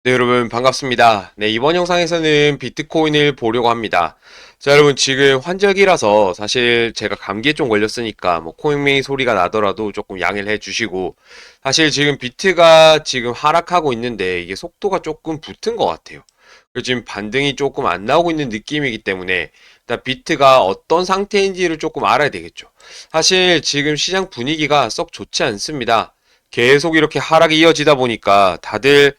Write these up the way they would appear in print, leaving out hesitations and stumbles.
네, 여러분 반갑습니다. 네, 이번 영상에서는 비트코인을 보려고 합니다. 자, 여러분 지금 환절기라서 사실 제가 감기에 좀 걸렸으니까 뭐 코맹맹이 소리가 나더라도 조금 양해를 해주시고, 사실 지금 비트가 지금 하락하고 있는데 이게 속도가 조금 붙은 것 같아요. 그리고 지금 반등이 조금 안 나오고 있는 느낌이기 때문에 일단 비트가 어떤 상태인지를 조금 알아야 되겠죠. 사실 지금 시장 분위기가 썩 좋지 않습니다. 계속 이렇게 하락이 이어지다 보니까 다들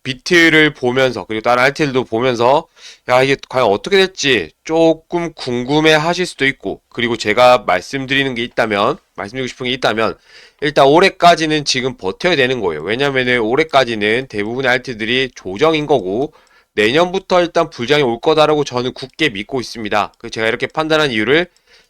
비트를 보면서, 그리고 다른 알트들도 보면서 야, 이게 과연 어떻게 될지 조금 궁금해 하실 수도 있고, 그리고 제가 말씀드리고 싶은 게 있다면 일단 올해까지는 지금 버텨야 되는 거예요. 왜냐면은 올해까지는 대부분의 알트들이 조정인 거고, 내년부터 일단 불장이 올 거다라고 저는 굳게 믿고 있습니다. 제가 이렇게 판단한 이유를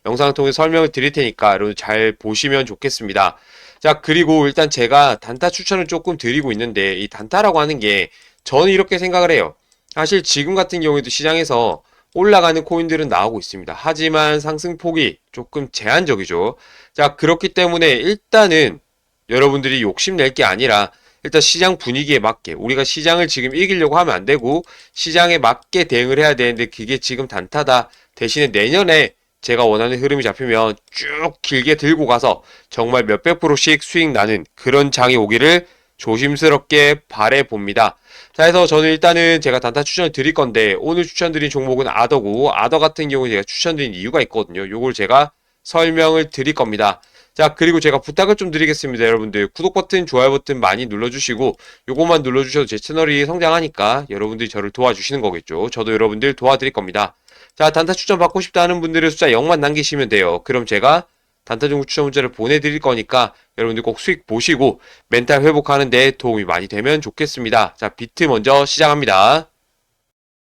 영상을 통해 설명을 드릴 테니까 여러분 잘 보시면 좋겠습니다. 자, 그리고 일단 제가 단타 추천을 조금 드리고 있는데, 이 단타라고 하는 게 저는 이렇게 생각을 해요. 사실 지금 같은 경우에도 시장에서 올라가는 코인들은 나오고 있습니다. 하지만 상승폭이 조금 제한적이죠. 자, 그렇기 때문에 일단은 여러분들이 욕심낼 게 아니라 일단 시장 분위기에 맞게, 우리가 시장을 지금 이기려고 하면 안 되고 시장에 맞게 대응을 해야 되는데, 그게 지금 단타다. 대신에 내년에 제가 원하는 흐름이 잡히면 쭉 길게 들고 가서 정말 몇백 프로씩 수익 나는 그런 장이 오기를 조심스럽게 바래봅니다. 자, 해서 저는 일단은 제가 단타 추천을 드릴 건데, 오늘 추천드린 종목은 아더고, 아더 같은 경우는 제가 추천드린 이유가 있거든요. 요걸 제가 설명을 드릴 겁니다. 자, 그리고 제가 부탁을 좀 드리겠습니다. 여러분들 구독 버튼, 좋아요 버튼 많이 눌러주시고, 요것만 눌러주셔도 제 채널이 성장하니까 여러분들이 저를 도와주시는 거겠죠. 저도 여러분들 도와드릴 겁니다. 자, 단타 추천 받고 싶다 하는 분들은 숫자 0만 남기시면 돼요. 그럼 제가 단타 종목 추천 문자를 보내드릴 거니까 여러분들 꼭 수익 보시고 멘탈 회복하는 데 도움이 많이 되면 좋겠습니다. 자, 비트 먼저 시작합니다.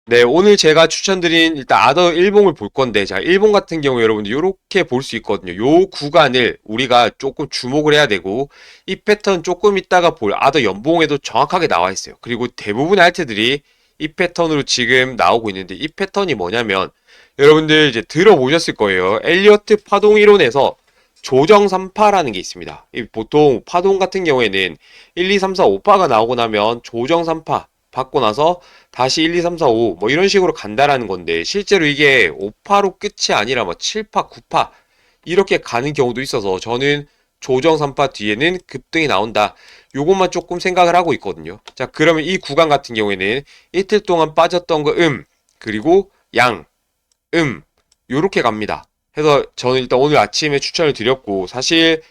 네, 오늘 제가 추천드린 일단 아더 일봉을 볼 건데, 자, 일봉 같은 경우 여러분들 이렇게 볼 수 있거든요. 요 구간을 우리가 조금 주목을 해야 되고, 이 패턴 조금 있다가 볼 아더 연봉에도 정확하게 나와 있어요. 그리고 대부분의 알트들이 이 패턴으로 지금 나오고 있는데, 이 패턴이 뭐냐면 여러분들 이제 들어보셨을 거예요. 엘리어트 파동 이론에서 조정 3파라는 게 있습니다. 보통 파동 같은 경우에는 1, 2, 3, 4, 5파가 나오고 나면 조정 3파 받고 나서 다시 1, 2, 3, 4, 5 뭐 이런 식으로 간다라는 건데, 실제로 이게 5파로 끝이 아니라 뭐 7파, 9파 이렇게 가는 경우도 있어서 저는 조정 3파 뒤에는 급등이 나온다. 요것만 조금 생각을 하고 있거든요. 자, 그러면 이 구간 같은 경우에는 이틀 동안 빠졌던 거 그리고 양, 요렇게 갑니다. 해서 저는 일단 오늘 아침에 추천을 드렸고, 사실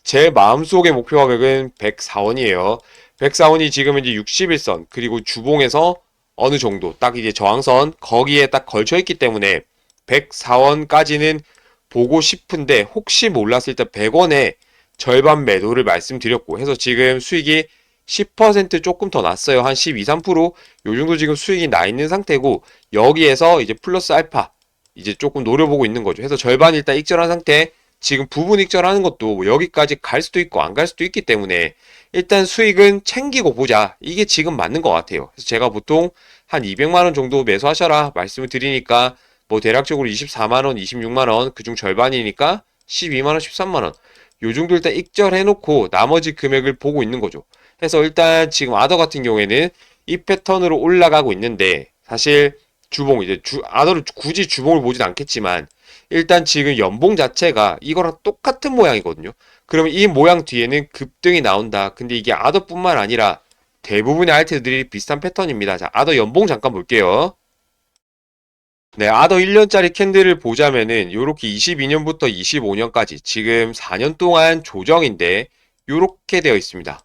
제 마음속의 목표 가격은 104원이에요. 104원이 지금 이제 61선, 그리고 주봉에서 어느 정도, 딱 이제 저항선, 거기에 딱 걸쳐있기 때문에 104원까지는 보고 싶은데, 혹시 몰랐을 때 100원에 절반 매도를 말씀드렸고, 해서 지금 수익이 10% 조금 더 났어요. 한 12, 3%? 요 정도 지금 수익이 나 있는 상태고, 여기에서 이제 플러스 알파, 이제 조금 노려보고 있는 거죠. 해서 절반 일단 익절한 상태, 지금 부분 익절하는 것도 뭐 여기까지 갈 수도 있고 안 갈 수도 있기 때문에 일단 수익은 챙기고 보자. 이게 지금 맞는 것 같아요. 그래서 제가 보통 한 200만원 정도 매수하셔라 말씀을 드리니까, 뭐 대략적으로 24만원, 26만원, 그중 절반이니까 12만원, 13만원. 요 정도 일단 익절해놓고 나머지 금액을 보고 있는 거죠. 해서 일단 지금 아더 같은 경우에는 이 패턴으로 올라가고 있는데, 사실 주봉, 이제 아더를 굳이 주봉을 보진 않겠지만, 일단 지금 연봉 자체가 이거랑 똑같은 모양이거든요. 그러면 이 모양 뒤에는 급등이 나온다. 근데 이게 아더뿐만 아니라 대부분의 알트들이 비슷한 패턴입니다. 자, 아더 연봉 잠깐 볼게요. 네, 아더 1년짜리 캔들을 보자면은 요렇게 22년부터 25년까지 지금 4년 동안 조정인데 요렇게 되어 있습니다.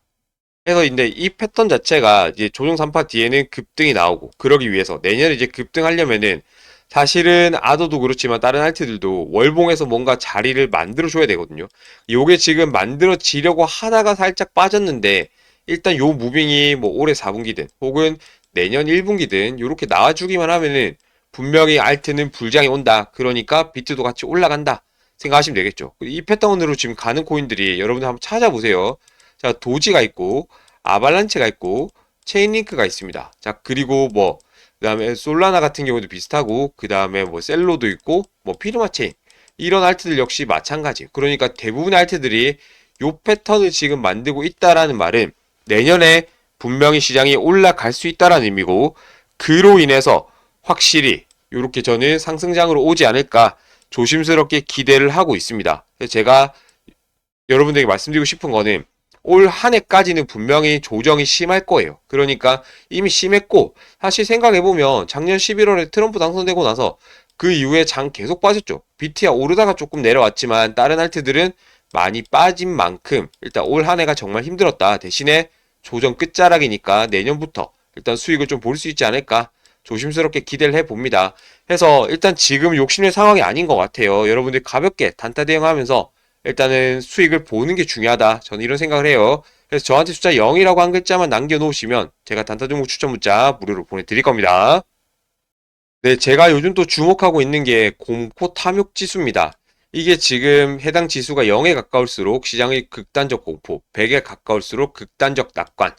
그래서 근데 이 패턴 자체가 이제 조정 3파 뒤에는 급등이 나오고, 그러기 위해서 내년에 이제 급등하려면은 사실은 아더도 그렇지만 다른 알트들도 월봉에서 뭔가 자리를 만들어 줘야 되거든요. 요게 지금 만들어지려고 하다가 살짝 빠졌는데, 일단 요 무빙이 뭐 올해 4분기든 혹은 내년 1분기든 요렇게 나와주기만 하면은 분명히 알트는 불장이 온다. 그러니까 비트도 같이 올라간다 생각하시면 되겠죠. 이 패턴으로 지금 가는 코인들이 여러분들 한번 찾아보세요. 자, 도지가 있고, 아발란체가 있고, 체인링크가 있습니다. 자, 그리고 뭐, 그 다음에 솔라나 같은 경우도 비슷하고, 그 다음에 뭐 셀로도 있고, 뭐 피르마 체인. 이런 알트들 역시 마찬가지. 그러니까 대부분의 알트들이 요 패턴을 지금 만들고 있다라는 말은 내년에 분명히 시장이 올라갈 수 있다라는 의미고, 그로 인해서 확실히 이렇게 저는 상승장으로 오지 않을까 조심스럽게 기대를 하고 있습니다. 그래서 제가 여러분들에게 말씀드리고 싶은 거는 올 한 해까지는 분명히 조정이 심할 거예요. 그러니까 이미 심했고, 사실 생각해보면 작년 11월에 트럼프 당선되고 나서 그 이후에 장 계속 빠졌죠. BT야 오르다가 조금 내려왔지만 다른 알트들은 많이 빠진 만큼 일단 올 한 해가 정말 힘들었다. 대신에 조정 끝자락이니까 내년부터 일단 수익을 좀 볼 수 있지 않을까 조심스럽게 기대를 해봅니다. 해서 일단 지금 욕심낼 상황이 아닌 것 같아요. 여러분들 가볍게 단타 대응하면서 일단은 수익을 보는 게 중요하다. 저는 이런 생각을 해요. 그래서 저한테 숫자 0이라고 한 글자만 남겨놓으시면 제가 단타 종목 추천 문자 무료로 보내드릴 겁니다. 네, 제가 요즘 또 주목하고 있는 게 공포 탐욕 지수입니다. 이게 지금 해당 지수가 0에 가까울수록 시장의 극단적 공포, 100에 가까울수록 극단적 낙관.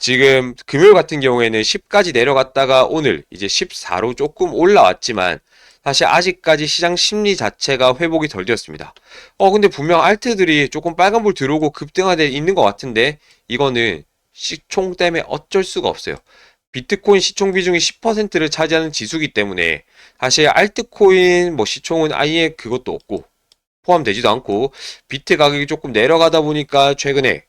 지금 금요일 같은 경우에는 10까지 내려갔다가 오늘 이제 14로 조금 올라왔지만 사실 아직까지 시장 심리 자체가 회복이 덜 되었습니다. 근데 분명 알트들이 조금 빨간불 들어오고 급등하돼 있는 것 같은데 이거는 시총 때문에 어쩔 수가 없어요. 비트코인 시총 비중이 10%를 차지하는 지수기 때문에 사실 알트코인 뭐 시총은 아예 그것도 없고 포함되지도 않고 비트 가격이 조금 내려가다 보니까 최근에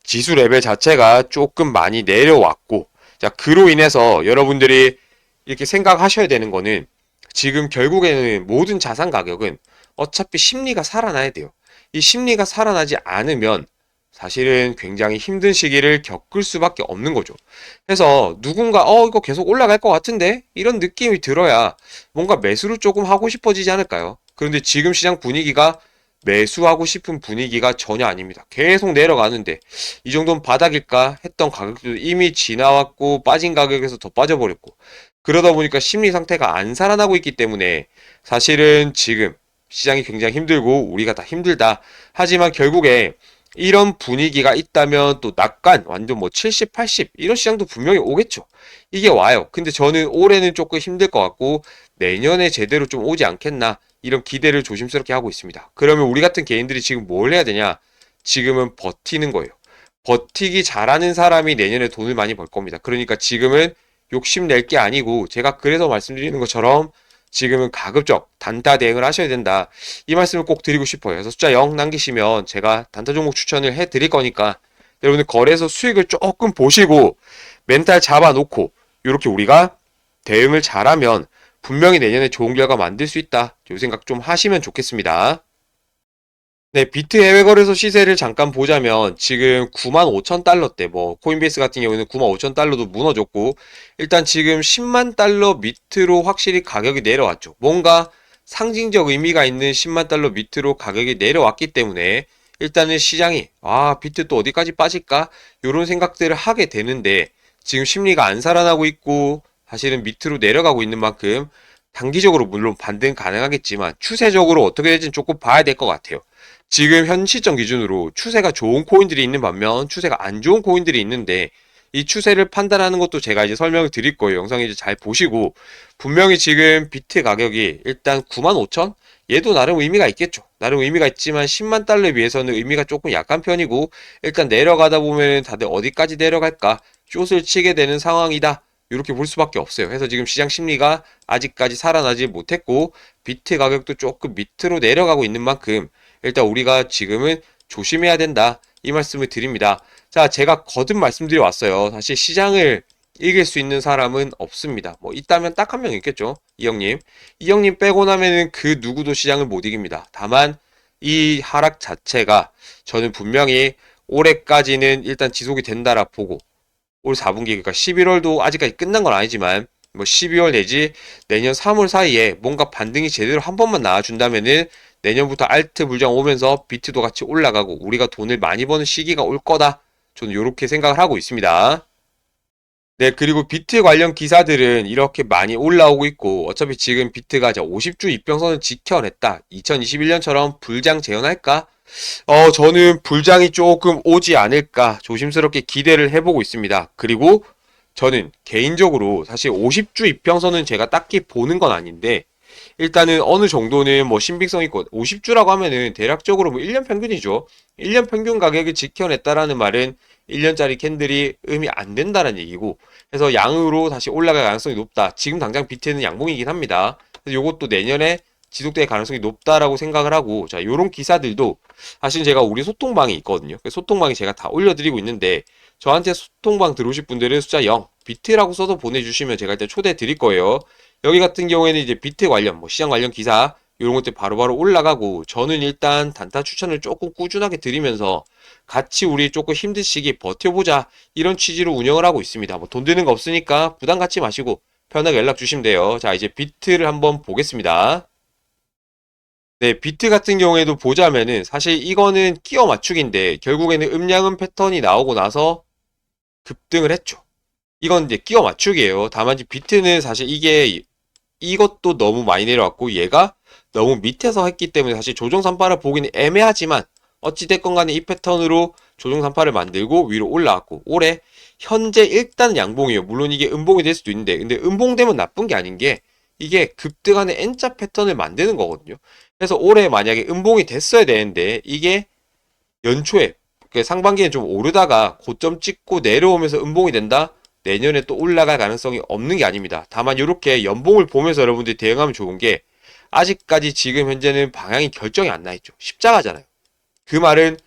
지수 레벨 자체가 조금 많이 내려왔고, 자, 그로 인해서 여러분들이 이렇게 생각하셔야 되는 거는 지금 결국에는 모든 자산 가격은 어차피 심리가 살아나야 돼요. 이 심리가 살아나지 않으면 사실은 굉장히 힘든 시기를 겪을 수밖에 없는 거죠. 그래서 누군가 이거 계속 올라갈 것 같은데 이런 느낌이 들어야 뭔가 매수를 조금 하고 싶어지지 않을까요? 그런데 지금 시장 분위기가 매수하고 싶은 분위기가 전혀 아닙니다. 계속 내려가는데 이 정도는 바닥일까 했던 가격도 이미 지나왔고 빠진 가격에서 더 빠져버렸고 그러다 보니까 심리 상태가 안 살아나고 있기 때문에 사실은 지금 시장이 굉장히 힘들고 우리가 다 힘들다. 하지만 결국에 이런 분위기가 있다면 또 낙관 완전 뭐 70, 80 이런 시장도 분명히 오겠죠. 이게 와요. 근데 저는 올해는 조금 힘들 것 같고 내년에 제대로 좀 오지 않겠나 이런 기대를 조심스럽게 하고 있습니다. 그러면 우리 같은 개인들이 지금 뭘 해야 되냐? 지금은 버티는 거예요. 버티기 잘하는 사람이 내년에 돈을 많이 벌 겁니다. 그러니까 지금은 욕심낼 게 아니고 제가 그래서 말씀드리는 것처럼 지금은 가급적 단타 대응을 하셔야 된다. 이 말씀을 꼭 드리고 싶어요. 그래서 숫자 0 남기시면 제가 단타 종목 추천을 해 드릴 거니까 여러분들 거래에서 수익을 조금 보시고 멘탈 잡아놓고 이렇게 우리가 대응을 잘하면 분명히 내년에 좋은 결과 만들 수 있다. 이 생각 좀 하시면 좋겠습니다. 네, 비트 해외 거래소 시세를 잠깐 보자면 지금 95,000달러대 뭐 코인베이스 같은 경우에는 95,000달러도 무너졌고 일단 지금 10만 달러 밑으로 확실히 가격이 내려왔죠. 뭔가 상징적 의미가 있는 10만 달러 밑으로 가격이 내려왔기 때문에 일단은 시장이 비트 또 어디까지 빠질까? 이런 생각들을 하게 되는데 지금 심리가 안 살아나고 있고 사실은 밑으로 내려가고 있는 만큼 단기적으로 물론 반등 가능하겠지만 추세적으로 어떻게 될지는 조금 봐야 될 것 같아요. 지금 현 시점 기준으로 추세가 좋은 코인들이 있는 반면 추세가 안 좋은 코인들이 있는데 이 추세를 판단하는 것도 제가 이제 설명을 드릴 거예요. 영상 이제 잘 보시고 분명히 지금 비트 가격이 일단 95,000? 얘도 나름 의미가 있겠죠. 나름 의미가 있지만 10만 달러에 비해서는 의미가 조금 약한 편이고 일단 내려가다 보면 다들 어디까지 내려갈까 숏을 치게 되는 상황이다. 이렇게 볼 수밖에 없어요. 그래서 지금 시장 심리가 아직까지 살아나지 못했고 비트 가격도 조금 밑으로 내려가고 있는 만큼 일단 우리가 지금은 조심해야 된다. 이 말씀을 드립니다. 자, 제가 거듭 말씀드려 왔어요. 사실 시장을 이길 수 있는 사람은 없습니다. 뭐 있다면 딱 한 명 있겠죠. 이 형님. 이 형님 빼고 나면은 그 누구도 시장을 못 이깁니다. 다만 이 하락 자체가 저는 분명히 올해까지는 일단 지속이 된다라 보고 올 4분기 그러니까 11월도 아직까지 끝난 건 아니지만 뭐 12월 내지 내년 3월 사이에 뭔가 반등이 제대로 한 번만 나와준다면은 내년부터 알트 물량 오면서 비트도 같이 올라가고 우리가 돈을 많이 버는 시기가 올 거다. 저는 이렇게 생각을 하고 있습니다. 네, 그리고 비트 관련 기사들은 이렇게 많이 올라오고 있고 어차피 지금 비트가 50주 이평선을 지켜냈다. 2021년처럼 불장 재현할까? 저는 불장이 조금 오지 않을까 조심스럽게 기대를 해보고 있습니다. 그리고 저는 개인적으로 사실 50주 이평선은 제가 딱히 보는 건 아닌데 일단은 어느 정도는 뭐 신빙성 있고 50주라고 하면은 대략적으로 뭐 1년 평균이죠. 1년 평균 가격을 지켜냈다라는 말은 1년짜리 캔들이 의미 안 된다는 얘기고, 그래서 양으로 다시 올라갈 가능성이 높다. 지금 당장 비트는 양봉이긴 합니다. 그래서 요것도 내년에 지속될 가능성이 높다라고 생각을 하고, 자, 요런 기사들도 사실 제가 우리 소통방이 있거든요. 그 소통방에 제가 다 올려드리고 있는데, 저한테 소통방 들어오실 분들은 숫자 0, 비트라고 써서 보내주시면 제가 일단 초대해 드릴 거예요. 여기 같은 경우에는 이제 비트 관련, 뭐 시장 관련 기사, 이런 것들 바로바로 올라가고, 저는 일단 단타 추천을 조금 꾸준하게 드리면서 같이 우리 조금 힘든 시기 버텨보자, 이런 취지로 운영을 하고 있습니다. 뭐 돈 드는 거 없으니까 부담 갖지 마시고 편하게 연락 주시면 돼요. 자, 이제 비트를 한번 보겠습니다. 네, 비트 같은 경우에도 보자면은 사실 이거는 끼워 맞추기인데 결국에는 음양은 패턴이 나오고 나서 급등을 했죠. 이건 이제 끼워 맞추기예요. 다만 이제 비트는 사실 이것도 너무 많이 내려왔고 얘가 너무 밑에서 했기 때문에 사실 조정 산파를 보기는 애매하지만 어찌됐건 간에 이 패턴으로 조정 산파를 만들고 위로 올라왔고, 올해 현재 일단 양봉이에요. 물론 이게 음봉이 될 수도 있는데, 근데 음봉되면 나쁜 게 아닌 게 이게 급등하는 N자 패턴을 만드는 거거든요. 그래서 올해 만약에 음봉이 됐어야 되는데 이게 연초에 그 상반기에 좀 오르다가 고점 찍고 내려오면서 음봉이 된다? 내년에 또 올라갈 가능성이 없는 게 아닙니다. 다만 이렇게 연봉을 보면서 여러분들이 대응하면 좋은 게, 아직까지 지금 현재는 방향이 결정이 안 나 있죠. 십자가잖아요. 그 말은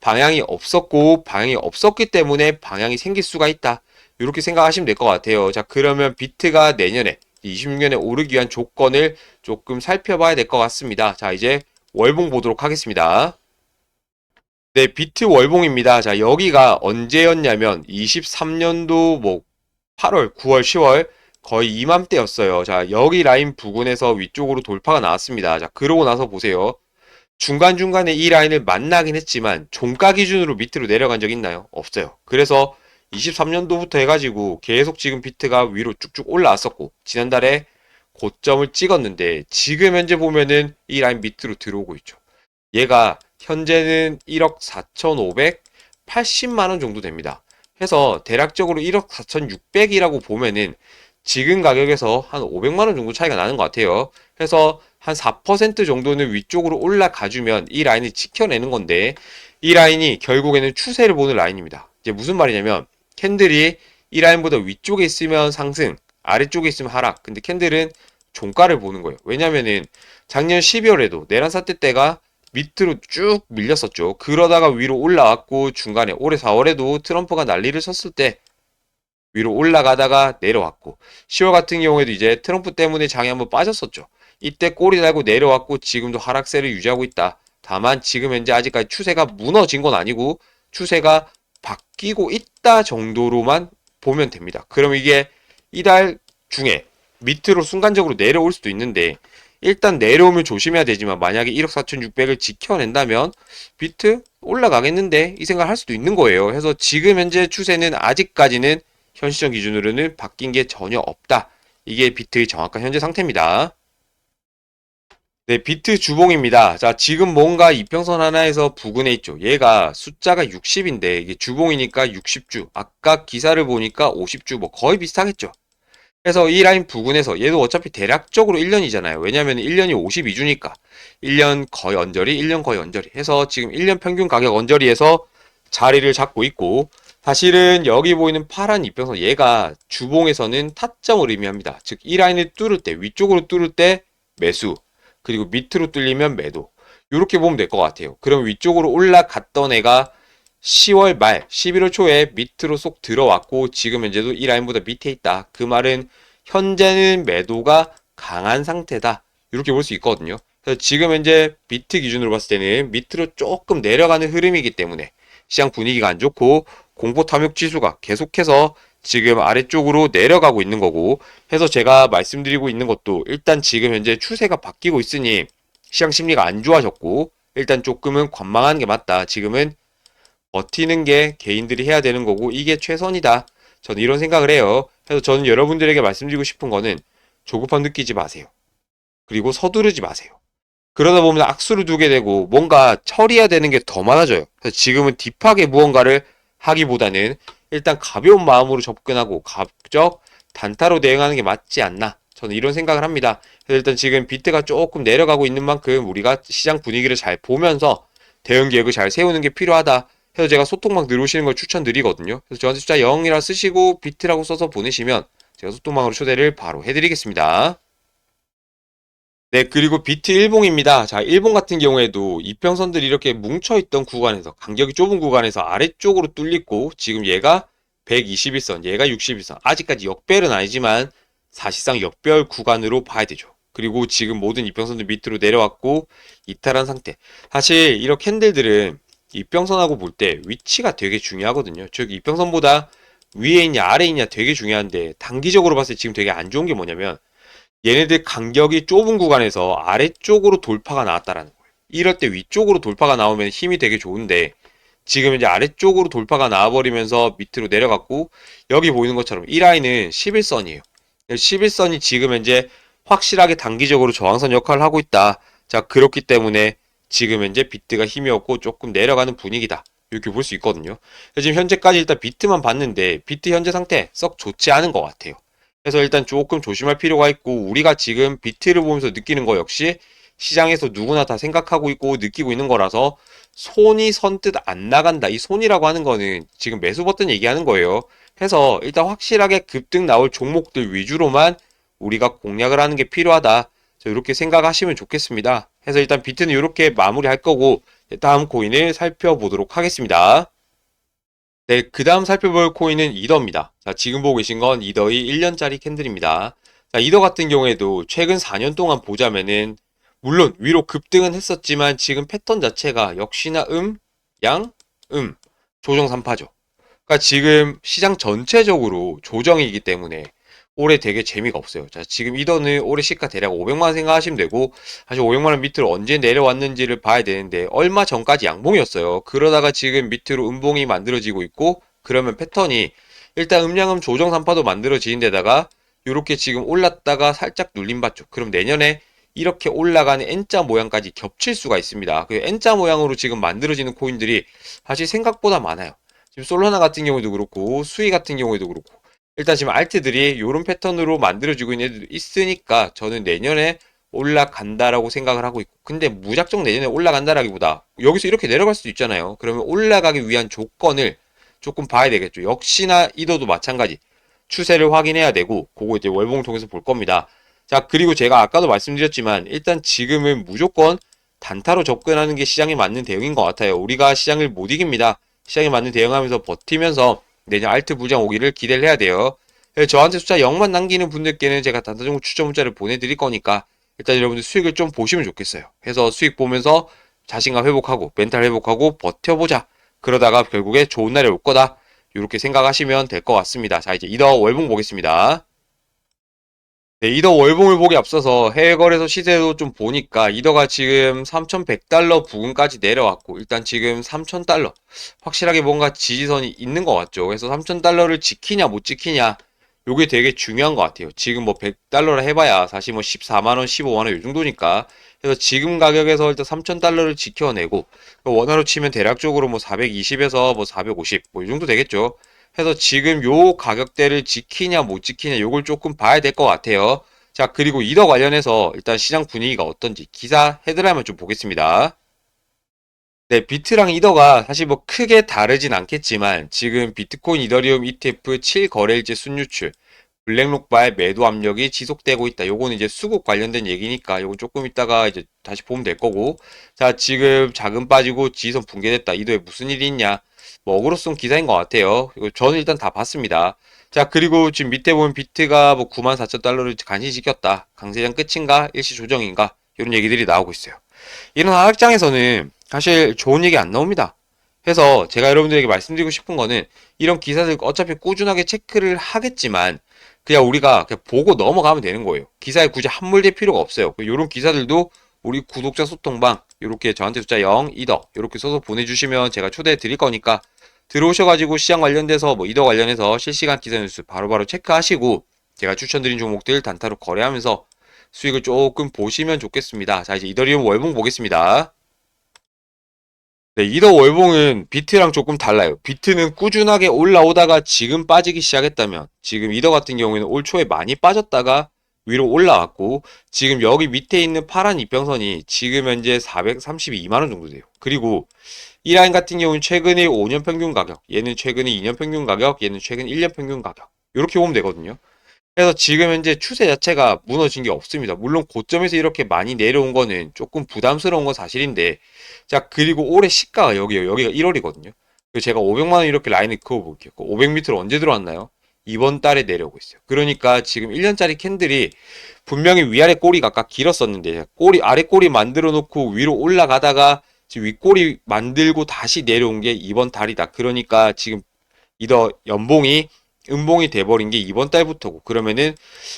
방향이 없었고 방향이 없었기 때문에 방향이 생길 수가 있다. 이렇게 생각하시면 될 것 같아요. 자, 그러면 비트가 내년에 26년에 오르기 위한 조건을 조금 살펴봐야 될 것 같습니다. 자, 이제 월봉 보도록 하겠습니다. 네, 비트 월봉입니다. 자, 여기가 언제였냐면 23년도 뭐 8월, 9월, 10월 거의 이맘때였어요. 자, 여기 라인 부근에서 위쪽으로 돌파가 나왔습니다. 자, 그러고 나서 보세요. 중간중간에 이 라인을 만나긴 했지만 종가 기준으로 밑으로 내려간 적 있나요? 없어요. 그래서 23년도부터 해가지고 계속 지금 비트가 위로 쭉쭉 올라왔었고, 지난달에 고점을 찍었는데 지금 현재 보면은 이 라인 밑으로 들어오고 있죠. 얘가 현재는 1억 4,580만 원 정도 됩니다. 해서 대략적으로 1억 4,600이라고 보면은 지금 가격에서 한 500만 원 정도 차이가 나는 것 같아요. 그래서 한 4% 정도는 위쪽으로 올라가주면 이 라인을 지켜내는 건데, 이 라인이 결국에는 추세를 보는 라인입니다. 이제 무슨 말이냐면 캔들이 이 라인보다 위쪽에 있으면 상승, 아래쪽에 있으면 하락. 근데 캔들은 종가를 보는 거예요. 왜냐면은 작년 12월에도 내란 사태 때가 밑으로 쭉 밀렸었죠. 그러다가 위로 올라왔고, 중간에 올해 4월에도 트럼프가 난리를 쳤을 때 위로 올라가다가 내려왔고, 10월 같은 경우에도 이제 트럼프 때문에 장이 한번 빠졌었죠. 이때 꼬리 달고 내려왔고 지금도 하락세를 유지하고 있다. 다만 지금 현재 아직까지 추세가 무너진 건 아니고 추세가 바뀌고 있다 정도로만 보면 됩니다. 그럼 이게 이달 중에 밑으로 순간적으로 내려올 수도 있는데, 일단 내려오면 조심해야 되지만 만약에 1억 4,600을 지켜낸다면 비트 올라가겠는데 이 생각을 할 수도 있는 거예요. 그래서 지금 현재 추세는 아직까지는 현 시점 기준으로는 바뀐 게 전혀 없다. 이게 비트의 정확한 현재 상태입니다. 네, 비트 주봉입니다. 자, 지금 뭔가 이평선 하나에서 부근에 있죠. 얘가 숫자가 60인데 이게 주봉이니까 60주. 아까 기사를 보니까 50주, 뭐 거의 비슷하겠죠. 그래서 이 라인 부근에서 얘도 어차피 대략적으로 1년이잖아요. 왜냐면 1년이 52주니까 1년 거의 언저리, 1년 거의 언저리 해서 지금 1년 평균 가격 언저리에서 자리를 잡고 있고, 사실은 여기 보이는 파란 이평선 얘가 주봉에서는 타점을 의미합니다. 즉 이 라인을 뚫을 때, 위쪽으로 뚫을 때 매수, 그리고 밑으로 뚫리면 매도, 이렇게 보면 될 것 같아요. 그럼 위쪽으로 올라갔던 애가 10월 말, 11월 초에 밑으로 쏙 들어왔고 지금 현재도 이 라인보다 밑에 있다. 그 말은 현재는 매도가 강한 상태다. 이렇게 볼 수 있거든요. 그래서 지금 현재 비트 기준으로 봤을 때는 밑으로 조금 내려가는 흐름이기 때문에 시장 분위기가 안 좋고 공포 탐욕 지수가 계속해서 지금 아래쪽으로 내려가고 있는 거고, 해서 제가 말씀드리고 있는 것도 일단 지금 현재 추세가 바뀌고 있으니 시장 심리가 안 좋아졌고 일단 조금은 관망하는 게 맞다. 지금은 버티는 게 개인들이 해야 되는 거고 이게 최선이다. 저는 이런 생각을 해요. 그래서 저는 여러분들에게 말씀드리고 싶은 거는 조급함 느끼지 마세요. 그리고 서두르지 마세요. 그러다 보면 악수를 두게 되고 뭔가 처리해야 되는 게 더 많아져요. 그래서 지금은 딥하게 무언가를 하기보다는 일단 가벼운 마음으로 접근하고 가급적 단타로 대응하는 게 맞지 않나. 저는 이런 생각을 합니다. 그래서 일단 지금 비트가 조금 내려가고 있는 만큼 우리가 시장 분위기를 잘 보면서 대응 계획을 잘 세우는 게 필요하다. 해서 제가 소통망 들어오시는 걸 추천드리거든요. 그래서 저한테 숫자 0이라 쓰시고 비트라고 써서 보내시면 제가 소통망으로 초대를 바로 해드리겠습니다. 네, 그리고 비트 일봉입니다. 자, 일봉 같은 경우에도 이평선들이 이렇게 뭉쳐있던 구간에서, 간격이 좁은 구간에서 아래쪽으로 뚫리고, 지금 얘가 121선, 얘가 61선. 아직까지 역별은 아니지만, 사실상 역별 구간으로 봐야 되죠. 그리고 지금 모든 이평선들 밑으로 내려왔고, 이탈한 상태. 사실, 이런 캔들들은 이평선하고 볼 때 위치가 되게 중요하거든요. 즉, 이평선보다 위에 있냐, 아래에 있냐 되게 중요한데, 단기적으로 봤을 때 지금 되게 안 좋은 게 뭐냐면, 얘네들 간격이 좁은 구간에서 아래쪽으로 돌파가 나왔다라는 거예요. 이럴 때 위쪽으로 돌파가 나오면 힘이 되게 좋은데 지금 이제 아래쪽으로 돌파가 나와버리면서 밑으로 내려갔고 여기 보이는 것처럼 이 라인은 11선이에요. 11선이 지금 현재 확실하게 단기적으로 저항선 역할을 하고 있다. 자, 그렇기 때문에 지금 현재 비트가 힘이 없고 조금 내려가는 분위기다. 이렇게 볼 수 있거든요. 지금 현재까지 일단 비트만 봤는데 비트 현재 상태 썩 좋지 않은 것 같아요. 그래서 일단 조금 조심할 필요가 있고 우리가 지금 비트를 보면서 느끼는 거 역시 시장에서 누구나 다 생각하고 있고 느끼고 있는 거라서 손이 선뜻 안 나간다. 이 손이라고 하는 거는 지금 매수 버튼 얘기하는 거예요. 해서 일단 확실하게 급등 나올 종목들 위주로만 우리가 공략을 하는 게 필요하다. 이렇게 생각하시면 좋겠습니다. 해서 일단 비트는 이렇게 마무리할 거고 다음 코인을 살펴보도록 하겠습니다. 네, 그 다음 살펴볼 코인은 이더입니다. 자, 지금 보고 계신 건 이더의 1년짜리 캔들입니다. 자, 이더 같은 경우에도 최근 4년 동안 보자면은, 물론 위로 급등은 했었지만 지금 패턴 자체가 역시나 양, 조정 3파죠. 그러니까 지금 시장 전체적으로 조정이기 때문에 올해 되게 재미가 없어요. 자, 지금 이더는 올해 시가 대략 500만 원 생각하시면 되고 사실 500만 원 밑으로 언제 내려왔는지를 봐야 되는데 얼마 전까지 양봉이었어요. 그러다가 지금 밑으로 음봉이 만들어지고 있고 그러면 패턴이 일단 음양음 조정 3파도 만들어지는 데다가 이렇게 지금 올랐다가 살짝 눌림 받죠. 그럼 내년에 이렇게 올라가는 N자 모양까지 겹칠 수가 있습니다. 그 N자 모양으로 지금 만들어지는 코인들이 사실 생각보다 많아요. 지금 솔라나 같은 경우도 그렇고 수위 같은 경우에도 그렇고 일단 지금 알트들이 이런 패턴으로 만들어지고 있는 애들도 있으니까 저는 내년에 올라간다라고 생각을 하고 있고 근데 무작정 내년에 올라간다라기보다 여기서 이렇게 내려갈 수도 있잖아요. 그러면 올라가기 위한 조건을 조금 봐야 되겠죠. 역시나 이더도 마찬가지 추세를 확인해야 되고 그거 이제 월봉 통해서 볼 겁니다. 자, 그리고 제가 아까도 말씀드렸지만 일단 지금은 무조건 단타로 접근하는 게 시장에 맞는 대응인 것 같아요. 우리가 시장을 못 이깁니다. 시장에 맞는 대응하면서 버티면서 내년 알트 부장 오기를 기대를 해야 돼요. 저한테 숫자 0만 남기는 분들께는 제가 단타종목 추천 문자를 보내드릴 거니까 일단 여러분들 수익을 좀 보시면 좋겠어요. 해서 수익 보면서 자신감 회복하고 멘탈 회복하고 버텨보자. 그러다가 결국에 좋은 날이 올 거다. 이렇게 생각하시면 될 것 같습니다. 자, 이제 이더 월봉 보겠습니다. 네, 이더 월봉을 보기 앞서서 해외 거래소 시세도 좀 보니까 이더가 지금 3,100달러 부근까지 내려왔고 일단 지금 3,000달러 확실하게 뭔가 지지선이 있는 것 같죠. 그래서 3,000달러를 지키냐 못 지키냐 요게 되게 중요한 것 같아요. 지금 뭐 100달러라 해봐야 사실 뭐 14만원, 15만원 요 정도니까 그래서 지금 가격에서 일단 3,000달러를 지켜내고 원화로 치면 대략적으로 뭐 420에서 뭐 450 뭐 이 정도 되겠죠. 해서 지금 요 가격대를 지키냐 못 지키냐 요걸 조금 봐야 될 것 같아요. 자, 그리고 이더 관련해서 일단 시장 분위기가 어떤지 기사 헤드라인만 좀 보겠습니다. 네, 비트랑 이더가 사실 뭐 크게 다르진 않겠지만 지금 비트코인 이더리움 ETF 7거래일째 순유출 블랙록바의 매도 압력이 지속되고 있다. 요거는 이제 수급 관련된 얘기니까 요건 조금 있다가 이제 다시 보면 될 거고. 자, 지금 자금 빠지고 지지선 붕괴됐다. 이도에 무슨 일이 있냐? 뭐 어그로성 기사인 것 같아요. 이거 저는 일단 다 봤습니다. 자, 그리고 지금 밑에 보면 비트가 뭐 94,000달러를 간신시켰다. 강세장 끝인가? 일시 조정인가? 이런 얘기들이 나오고 있어요. 이런 하락장에서는 사실 좋은 얘기 안 나옵니다. 해서 제가 여러분들에게 말씀드리고 싶은 거는 이런 기사들 어차피 꾸준하게 체크를 하겠지만 그냥 우리가 그냥 보고 넘어가면 되는 거예요. 기사에 굳이 함몰될 필요가 없어요. 이런 기사들도 우리 구독자 소통방 이렇게 저한테 숫자 0, 2더 이렇게 써서 보내주시면 제가 초대해 드릴 거니까 들어오셔가지고 시장 관련돼서 뭐 이더 관련해서 실시간 기사 뉴스 바로바로 체크하시고 제가 추천드린 종목들 단타로 거래하면서 수익을 조금 보시면 좋겠습니다. 자, 이제 이더리움 월봉 보겠습니다. 네, 이더 월봉은 비트랑 조금 달라요. 비트는 꾸준하게 올라오다가 지금 빠지기 시작했다면 지금 이더 같은 경우에는 올 초에 많이 빠졌다가 위로 올라왔고 지금 여기 밑에 있는 파란 이평선이 지금 현재 432만원 정도 돼요. 그리고 이 라인 같은 경우는 최근의 5년 평균 가격, 얘는 최근의 2년 평균 가격, 얘는 최근 1년 평균 가격 이렇게 보면 되거든요. 그래서 지금 현재 추세 자체가 무너진 게 없습니다. 물론 고점에서 이렇게 많이 내려온 거는 조금 부담스러운 건 사실인데, 자, 그리고 올해 시가가 여기요. 여기가 1월이거든요. 제가 500만 원 이렇게 라인을 그어볼게요. 500m로 언제 들어왔나요? 이번 달에 내려오고 있어요. 그러니까 지금 1년짜리 캔들이 분명히 위아래 꼬리가 아까 길었었는데, 꼬리, 아래 꼬리 만들어 놓고 위로 올라가다가 지금 윗꼬리 만들고 다시 내려온 게 이번 달이다. 그러니까 지금 이더 연봉이 음봉이 돼버린 게 이번 달부터고 그러면은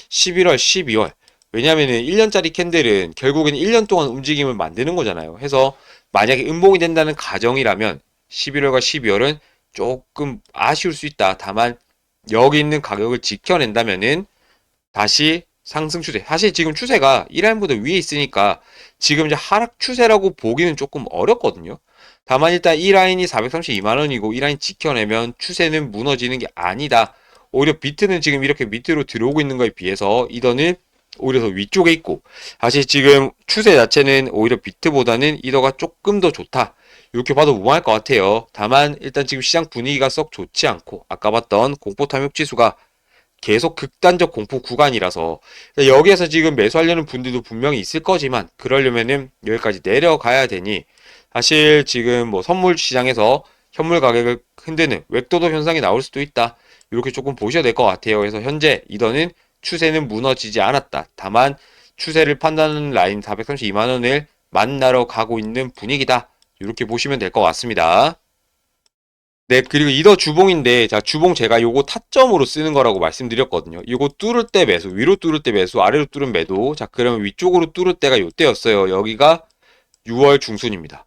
11월, 12월 왜냐면은 1년짜리 캔들은 결국엔 1년 동안 움직임을 만드는 거잖아요. 해서 만약에 음봉이 된다는 가정이라면 11월과 12월은 조금 아쉬울 수 있다. 다만 여기 있는 가격을 지켜낸다면은 다시 상승 추세. 사실 지금 추세가 1라인보다 위에 있으니까 지금 이제 하락 추세라고 보기는 조금 어렵거든요. 다만 일단 이 라인이 432만원이고 이 라인 지켜내면 추세는 무너지는 게 아니다. 오히려 비트는 지금 이렇게 밑으로 들어오고 있는 거에 비해서 이더는 오히려 더 위쪽에 있고 사실 지금 추세 자체는 오히려 비트보다는 이더가 조금 더 좋다. 이렇게 봐도 무방할 것 같아요. 다만 일단 지금 시장 분위기가 썩 좋지 않고 아까 봤던 공포 탐욕 지수가 계속 극단적 공포 구간이라서 여기에서 지금 매수하려는 분들도 분명히 있을 거지만 그러려면은 여기까지 내려가야 되니 사실 지금 뭐 선물 시장에서 현물 가격을 흔드는 웹도도 현상이 나올 수도 있다. 이렇게 조금 보셔야 될 것 같아요. 그래서 현재 이더는 추세는 무너지지 않았다. 다만 추세를 판단하는 라인 432만 원을 만나러 가고 있는 분위기다. 이렇게 보시면 될 것 같습니다. 네, 그리고 이더 주봉인데, 자, 주봉 제가 요거 타점으로 쓰는 거라고 말씀드렸거든요. 요거 뚫을 때 매수, 위로 뚫을 때 매수, 아래로 뚫은 매도. 자, 그러면 위쪽으로 뚫을 때가 요때였어요. 여기가 6월 중순입니다.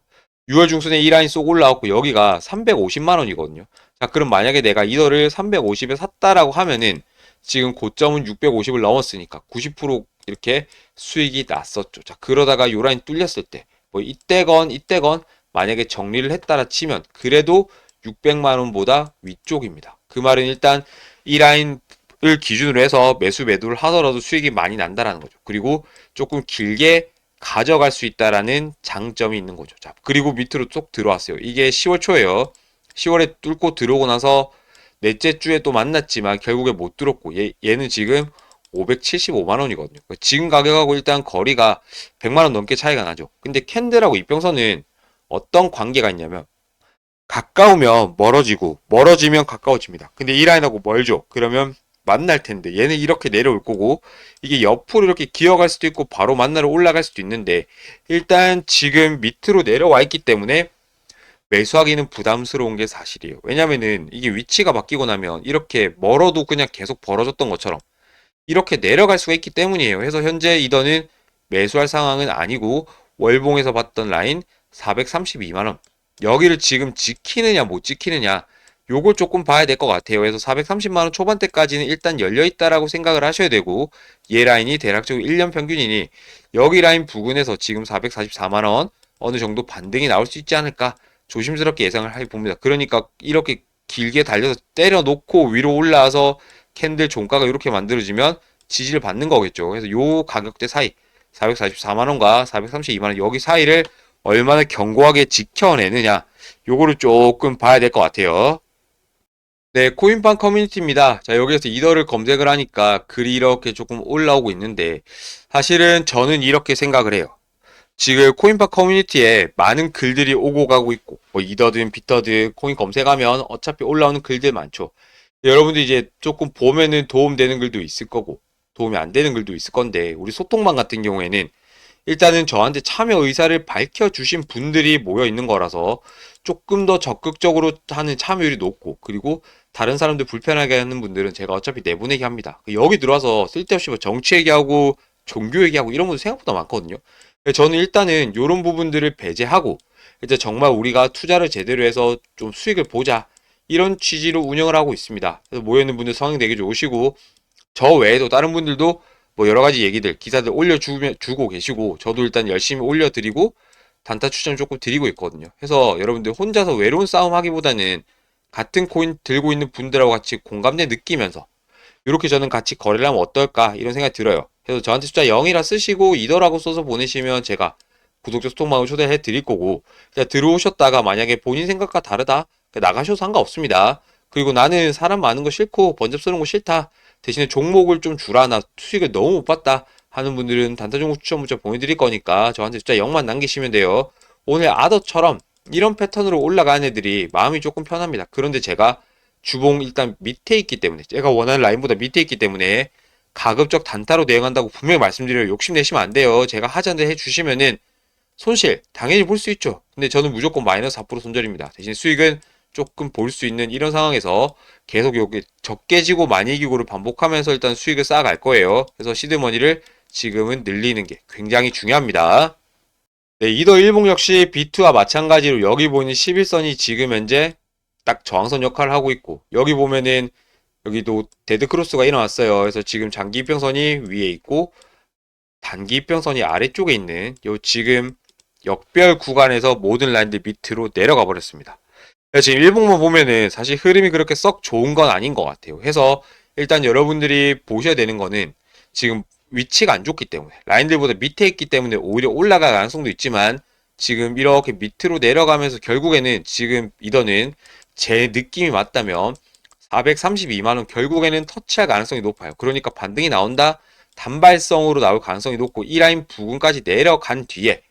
6월 중순에 이 라인 쏙 올라왔고, 여기가 350만 원이거든요. 자, 그럼 만약에 내가 이더를 350에 샀다라고 하면은, 지금 고점은 650을 넘었으니까 90% 이렇게 수익이 났었죠. 자, 그러다가 요 라인 뚫렸을 때, 뭐 이때건 만약에 정리를 했다라 치면, 그래도 600만 원보다 위쪽입니다. 그 말은 일단 이 라인을 기준으로 해서 매수 매도를 하더라도 수익이 많이 난다라는 거죠. 그리고 조금 길게 가져갈 수 있다라는 장점이 있는 거죠. 자, 그리고 밑으로 쏙 들어왔어요. 이게 10월 초예요. 10월에 뚫고 들어오고 나서 넷째 주에 또 만났지만 결국에 못 들었고 얘는 지금 575만 원이거든요. 지금 가격하고 일단 거리가 100만 원 넘게 차이가 나죠. 근데 캔들하고 이평선은 어떤 관계가 있냐면 가까우면 멀어지고 멀어지면 가까워집니다. 근데 이 라인하고 멀죠. 그러면 만날 텐데 얘는 이렇게 내려올 거고 이게 옆으로 이렇게 기어갈 수도 있고 바로 만나러 올라갈 수도 있는데 일단 지금 밑으로 내려와 있기 때문에 매수하기는 부담스러운 게 사실이에요. 왜냐면은 이게 위치가 바뀌고 나면 이렇게 멀어도 그냥 계속 벌어졌던 것처럼 이렇게 내려갈 수가 있기 때문이에요. 그래서 현재 이더는 매수할 상황은 아니고 월봉에서 봤던 라인 432만 원 여기를 지금 지키느냐 못 지키느냐 요걸 조금 봐야 될 것 같아요. 그래서 430만 원 초반대까지는 일단 열려 있다라고 생각을 하셔야 되고 얘 라인이 대략적으로 1년 평균이니 여기 라인 부근에서 지금 444만 원 어느 정도 반등이 나올 수 있지 않을까 조심스럽게 예상을 해 봅니다. 그러니까 이렇게 길게 달려서 때려 놓고 위로 올라와서 캔들 종가가 이렇게 만들어지면 지지를 받는 거겠죠. 그래서 요 가격대 사이 444만 원과 432만 원 여기 사이를 얼마나 견고하게 지켜내느냐 요거를 조금 봐야 될 것 같아요. 네, 코인빵 커뮤니티입니다. 자, 여기에서 이더를 검색을 하니까 글이 이렇게 조금 올라오고 있는데 사실은 저는 이렇게 생각을 해요. 지금 코인빵 커뮤니티에 많은 글들이 오고 가고 있고 뭐 이더든 비터든 코인 검색하면 어차피 올라오는 글들 많죠. 여러분들 이제 조금 보면은 도움되는 글도 있을 거고 도움이 안 되는 글도 있을 건데 우리 소통방 같은 경우에는 일단은 저한테 참여 의사를 밝혀주신 분들이 모여 있는 거라서 조금 더 적극적으로 하는 참여율이 높고 그리고 다른 사람들 불편하게 하는 분들은 제가 어차피 내보내기 합니다. 여기 들어와서 쓸데없이 뭐 정치 얘기하고 종교 얘기하고 이런 분들 생각보다 많거든요. 저는 일단은 이런 부분들을 배제하고 이제 정말 우리가 투자를 제대로 해서 좀 수익을 보자 이런 취지로 운영을 하고 있습니다. 그래서 모여있는 분들 성향 되게 좋으시고 저 외에도 다른 분들도 뭐 여러 가지 얘기들, 기사들 올려주고 계시고, 저도 일단 열심히 올려드리고, 단타 추천 조금 드리고 있거든요. 그래서 여러분들 혼자서 외로운 싸움 하기보다는 같은 코인 들고 있는 분들하고 같이 공감대 느끼면서, 이렇게 저는 같이 거래를 하면 어떨까, 이런 생각이 들어요. 그래서 저한테 숫자 0이라 쓰시고 이더라고 써서 보내시면 제가 구독자 소통방을 초대해 드릴 거고, 그냥 들어오셨다가 만약에 본인 생각과 다르다, 나가셔도 상관없습니다. 그리고 나는 사람 많은 거 싫고 번잡 쓰는 거 싫다, 대신에 종목을 좀 주라, 나 수익을 너무 못 봤다 하는 분들은 단타 종목 추천 문자 보내드릴 거니까 저한테 숫자 0만 남기시면 돼요. 오늘 아더처럼 이런 패턴으로 올라가는 애들이 마음이 조금 편합니다. 그런데 제가 주봉 일단 밑에 있기 때문에, 제가 원하는 라인보다 밑에 있기 때문에 가급적 단타로 대응한다고 분명히 말씀드려요. 욕심내시면 안 돼요. 제가 하자는데 해주시면은 손실 당연히 볼 수 있죠. 근데 저는 무조건 마이너스 4% 손절입니다. 대신 수익은 조금 볼 수 있는 이런 상황에서 계속 여기 적게 지고 많이 이기고를 반복하면서 일단 수익을 쌓아갈 거예요. 그래서 시드머니를 지금은 늘리는 게 굉장히 중요합니다. 네, 이더 일봉 역시 B2와 마찬가지로 여기 보이는 11선이 지금 현재 딱 저항선 역할을 하고 있고, 여기 보면은 여기도 데드크로스가 일어났어요. 그래서 지금 장기 입병선이 위에 있고 단기 입병선이 아래쪽에 있는 요 지금 역별 구간에서 모든 라인들 밑으로 내려가 버렸습니다. 지금 일봉만 보면은 사실 흐름이 그렇게 썩 좋은 건 아닌 것 같아요. 해서 일단 여러분들이 보셔야 되는 거는 지금 위치가 안 좋기 때문에, 라인들보다 밑에 있기 때문에 오히려 올라갈 가능성도 있지만, 지금 이렇게 밑으로 내려가면서 결국에는 지금 이더는 제 느낌이 맞다면 432만원 결국에는 터치할 가능성이 높아요. 그러니까 반등이 나온다, 단발성으로 나올 가능성이 높고, 이 라인 부근까지 내려간 뒤에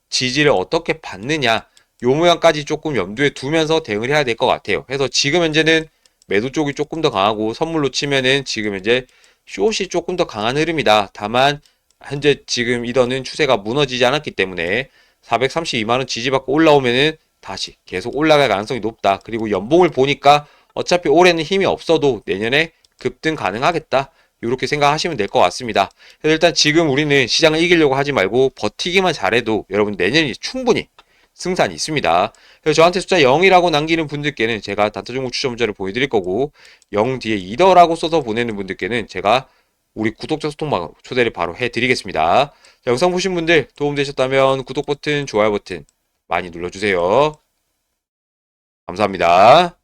지지를 어떻게 받느냐, 요 모양까지 조금 염두에 두면서 대응을 해야 될 것 같아요. 그래서 지금 현재는 매도 쪽이 조금 더 강하고, 선물로 치면은 지금 현재 숏이 조금 더 강한 흐름이다. 다만 현재 지금 이더는 추세가 무너지지 않았기 때문에 432만원 지지받고 올라오면은 다시 계속 올라갈 가능성이 높다. 그리고 연봉을 보니까 어차피 올해는 힘이 없어도 내년에 급등 가능하겠다, 이렇게 생각하시면 될 것 같습니다. 그래서 일단 지금 우리는 시장을 이기려고 하지 말고 버티기만 잘해도 여러분 내년에 충분히 승산이 있습니다. 그래서 저한테 숫자 0이라고 남기는 분들께는 제가 단타 종목 추천 문자를 보여드릴 거고, 0 뒤에 이더라고 써서 보내는 분들께는 제가 우리 구독자 소통방으로 초대를 바로 해드리겠습니다. 자, 영상 보신 분들 도움되셨다면 구독 버튼, 좋아요 버튼 많이 눌러주세요. 감사합니다.